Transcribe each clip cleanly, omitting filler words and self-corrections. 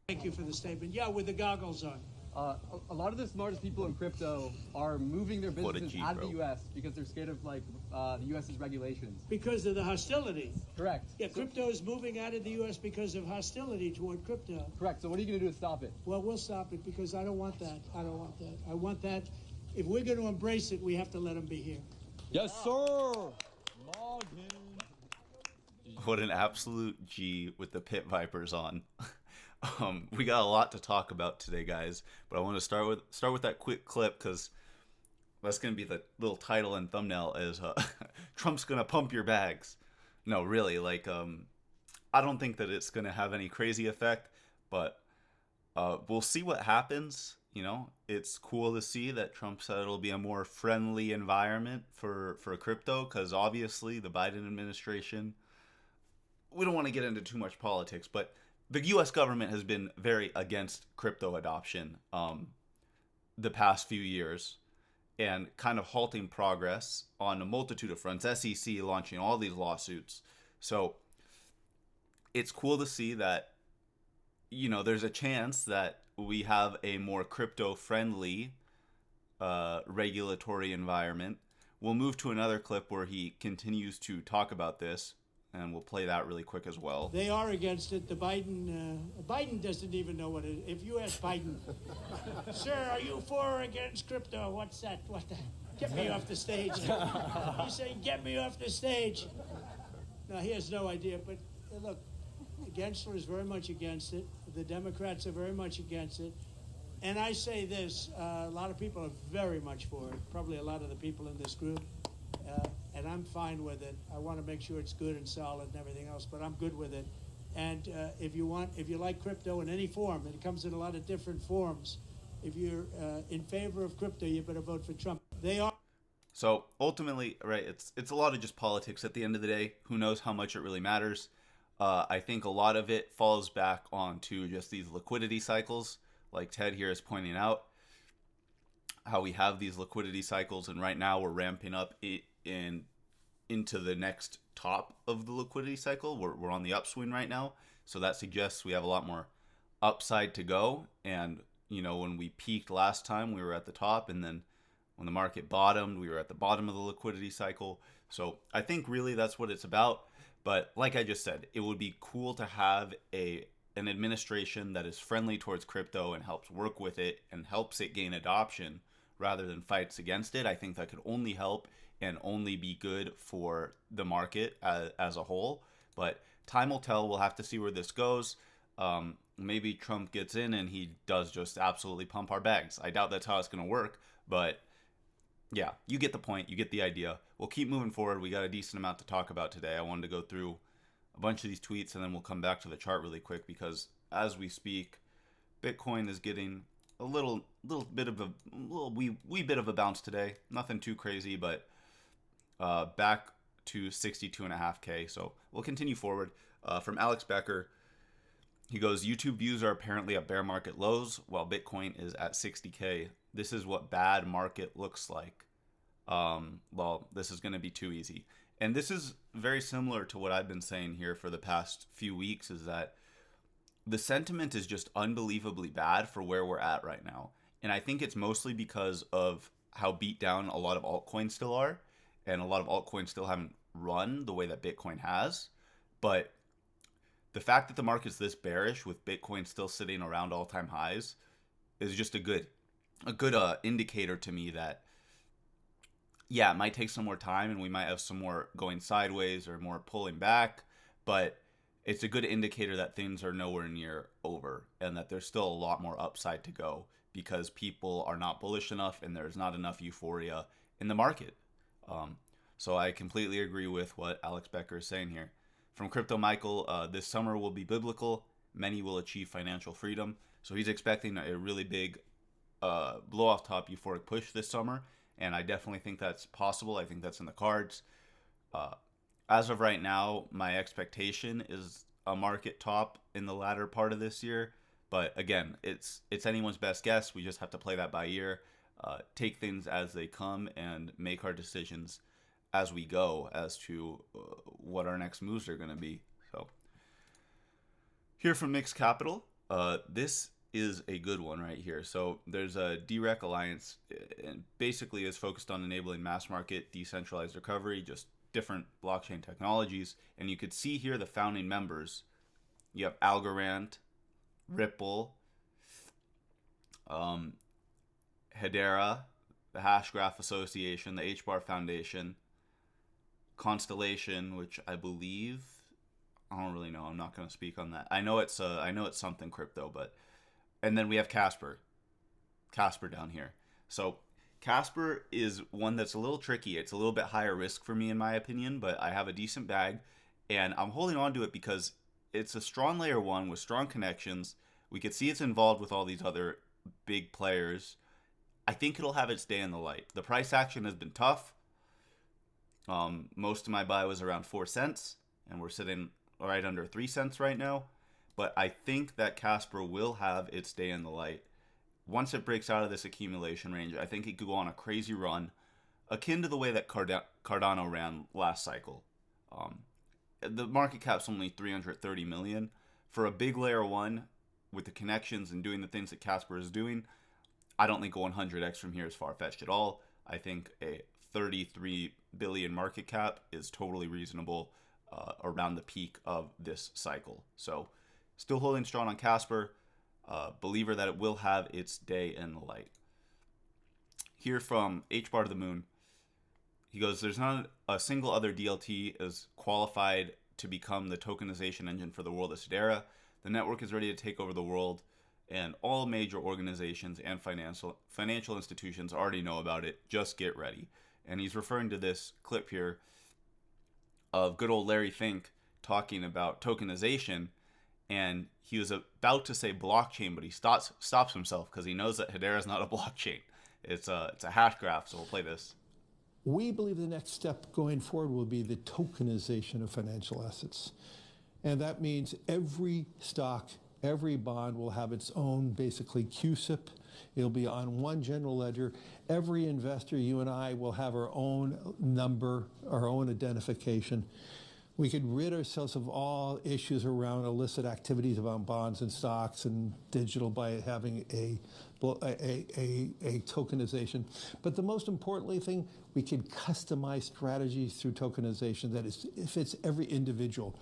Thank you for the statement. Yeah, with the goggles on. A lot of the smartest people in crypto are moving their businesses out of the U.S. because they're scared of the U.S.'s regulations. Because of the hostility. Correct. Yeah, crypto is moving out of the U.S. because of hostility toward crypto. Correct. So what are you going to do to stop it? Well, we'll stop it because I don't want that. I don't want that. I want that. If we're going to embrace it, we have to let them be here. Yes, sir. What an absolute G with the Pit Vipers on. We got a lot to talk about today, guys, but I want to start with that quick clip because that's going to be the little title and thumbnail is Trump's going to pump your bags. No, really, I don't think that it's going to have any crazy effect, but we'll see what happens. You know, it's cool to see that Trump said it'll be a more friendly environment for crypto because obviously the Biden administration, we don't want to get into too much politics, but the U.S. government has been very against crypto adoption the past few years and kind of halting progress on a multitude of fronts. SEC launching all these lawsuits. So it's cool to see that, you know, there's a chance that we have a more crypto-friendly regulatory environment. We'll move to another clip where he continues to talk about this, and we'll play that really quick as well. They are against it. The Biden doesn't even know what it is. If you ask Biden, sir, are you for or against crypto? What's that? What the? Get me off the stage. He's saying, get me off the stage. No, he has no idea. But look, Gensler is very much against it. The Democrats are very much against it. And I say this, a lot of people are very much for it. Probably a lot of the people in this group. And I'm fine with it. I want to make sure it's good and solid and everything else, but I'm good with it. And if you like crypto in any form, and it comes in a lot of different forms, if you're in favor of crypto, you better vote for Trump. They are. So ultimately, right, it's a lot of just politics at the end of the day. Who knows how much it really matters? I think a lot of it falls back onto just these liquidity cycles, like Ted here is pointing out, how we have these liquidity cycles, and right now we're ramping up into the next top of the liquidity cycle. We're on the upswing right now, so that suggests we have a lot more upside to go. And you know, when we peaked last time, we were at the top, and then when the market bottomed, we were at the bottom of the liquidity cycle. So I think really that's what it's about. But like I just said, it would be cool to have an administration that is friendly towards crypto and helps work with it and helps it gain adoption rather than fights against it. I think that could only help and only be good for the market as a whole. But time will tell. We'll have to see where this goes. Maybe Trump gets in and he does just absolutely pump our bags. I doubt that's how it's going to work. But yeah, you get the point. You get the idea. We'll keep moving forward. We got a decent amount to talk about today. I wanted to go through a bunch of these tweets and then we'll come back to the chart really quick because as we speak, Bitcoin is getting a little bit of a wee bit of a bounce today. Nothing too crazy, but back to 62.5K. So we'll continue forward. From Alex Becker, he goes, YouTube views are apparently at bear market lows while Bitcoin is at 60K. This is what bad market looks like. Well, this is going to be too easy. And this is very similar to what I've been saying here for the past few weeks, is that the sentiment is just unbelievably bad for where we're at right now. And I think it's mostly because of how beat down a lot of altcoins still are. And a lot of altcoins still haven't run the way that Bitcoin has. But the fact that the market's this bearish with Bitcoin still sitting around all-time highs is just a good indicator to me that, yeah, it might take some more time and we might have some more going sideways or more pulling back, but it's a good indicator that things are nowhere near over and that there's still a lot more upside to go because people are not bullish enough and there's not enough euphoria in the market. So I completely agree with what Alex Becker is saying here. From Crypto Michael, this summer will be biblical. Many will achieve financial freedom. So he's expecting a really big blow off top euphoric push this summer. And I definitely think that's possible. I think that's in the cards. As of right now, my expectation is a market top in the latter part of this year. But again, it's anyone's best guess. We just have to play that by ear, take things as they come, and make our decisions as we go as to what our next moves are going to be. So here from Mixed Capital, This is a good one right here. So there's a DREC Alliance, and basically is focused on enabling mass market decentralized recovery, just different blockchain technologies. And you could see here the founding members. You have Algorand, Ripple, Hedera, the Hashgraph Association, the HBAR Foundation, Constellation, which I believe, I don't really know. I'm not going to speak on that. I know it's something crypto, but, and then we have Casper down here. So Casper is one that's a little tricky. It's a little bit higher risk for me in my opinion, but I have a decent bag, and I'm holding on to it because it's a strong layer one with strong connections. We could see it's involved with all these other big players. I think it'll have its day in the light. The price action has been tough. Most of my buy was around 4 cents, and we're sitting right under 3 cents right now. But I think that Casper will have its day in the light. Once it breaks out of this accumulation range, I think it could go on a crazy run, akin to the way that Cardano ran last cycle. The market cap's only 330 million. For a big layer one with the connections and doing the things that Casper is doing, I don't think a 100x from here is far-fetched at all. I think a 33 billion market cap is totally reasonable around the peak of this cycle. So still holding strong on Casper. Believer that it will have its day in the light. Here from HBAR to the moon. He goes, there's not a single other DLT is qualified to become the tokenization engine for the world of Hedera. The network is ready to take over the world, and all major organizations and financial institutions already know about it. Just get ready. And he's referring to this clip here of good old Larry Fink talking about tokenization, and he was about to say blockchain, but he stops himself because he knows that Hedera is not a blockchain. It's a hash graph, so we'll play this. We believe the next step going forward will be the tokenization of financial assets. And that means every stock, every bond will have its own, basically, CUSIP. It'll be on one general ledger. Every investor, you and I, will have our own number, our own identification. We could rid ourselves of all issues around illicit activities about bonds and stocks and digital by having a tokenization. But the most importantly thing, we could customize strategies through tokenization that fits every individual.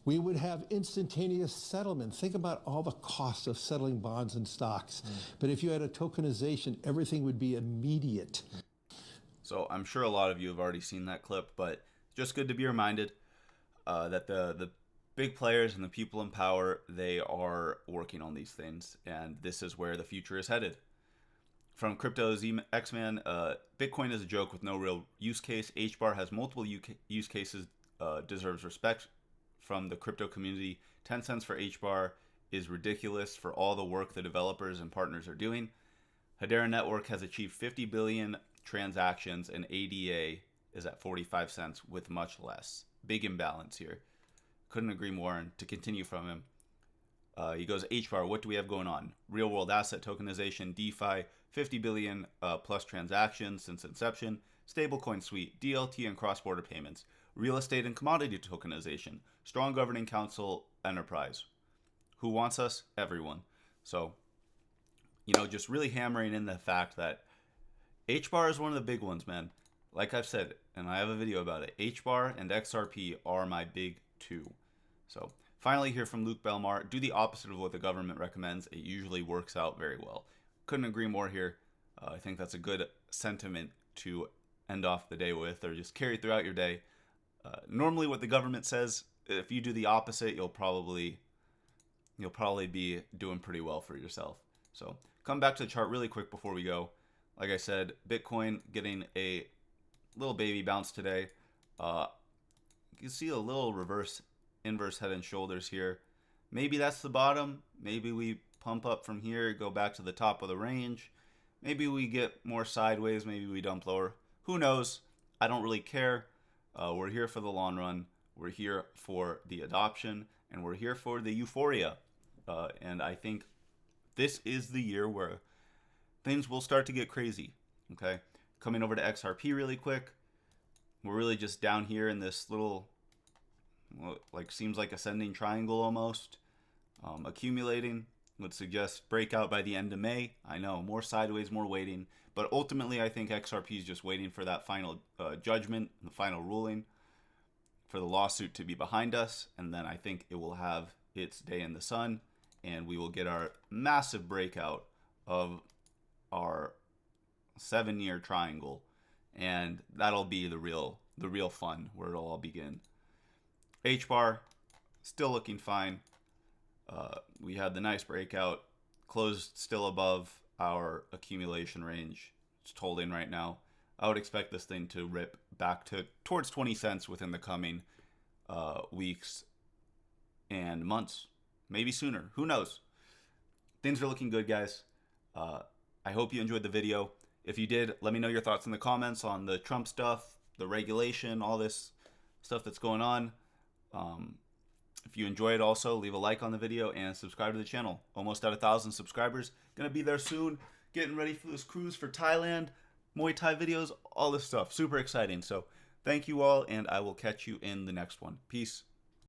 We would have instantaneous settlement. Think about all the costs of settling bonds and stocks. But if you had a tokenization, everything would be immediate. So I'm sure a lot of you have already seen that clip, but just good to be reminded that the big players and the people in power, they are working on these things, and this is where the future is headed. From Crypto's X-Man, Bitcoin is a joke with no real use case. HBAR has multiple use cases, deserves respect from the crypto community. 10 cents for HBAR is ridiculous for all the work the developers and partners are doing. Hedera Network has achieved 50 billion transactions, and ADA is at 45 cents with much less. Big imbalance here. Couldn't agree more. And to continue from him, he goes, HBAR, what do we have going on? Real world asset tokenization, DeFi, 50 billion plus transactions since inception, stablecoin suite, DLT and cross-border payments, real estate and commodity tokenization, strong governing council enterprise. Who wants us? Everyone. So, just really hammering in the fact that HBAR is one of the big ones, man. Like I've said, and I have a video about it, HBAR and XRP are my big two. So finally here from Luke Belmar, do the opposite of what the government recommends. It usually works out very well. Couldn't agree more here. I think that's a good sentiment to end off the day with, or just carry throughout your day. Normally what the government says, if you do the opposite, you'll probably be doing pretty well for yourself. So come back to the chart really quick before we go. Like I said, Bitcoin getting a little baby bounce today. You can see a little inverse head and shoulders here. Maybe that's the bottom. Maybe we pump up from here, go back to the top of the range. Maybe we get more sideways. Maybe we dump lower. Who knows? I don't really care. We're here for the long run. We're here for the adoption, and we're here for the euphoria. And I think this is the year where things will start to get crazy. Okay, coming over to XRP really quick. We're really just down here in this little, seems like ascending triangle almost, accumulating. would suggest breakout by the end of May. I know, more sideways, more waiting. But ultimately, I think XRP is just waiting for that final judgment, the final ruling, for the lawsuit to be behind us. And then I think it will have its day in the sun, and we will get our massive breakout of our 7-year triangle. And that'll be the real fun, where it'll all begin. HBAR, still looking fine. We had the nice breakout, closed still above our accumulation range. It's holding right now. I would expect this thing to rip back towards 20 cents within the coming weeks and months, maybe sooner. Who knows? Things are looking good, guys. I hope you enjoyed the video. If you did, let me know your thoughts in the comments on the Trump stuff, the regulation, all this stuff that's going on. If you enjoyed, also leave a like on the video and subscribe to the channel. Almost at 1,000 subscribers. Gonna be there soon. Getting ready for this cruise for Thailand, Muay Thai videos, all this stuff. Super exciting. So thank you all, and I will catch you in the next one. Peace.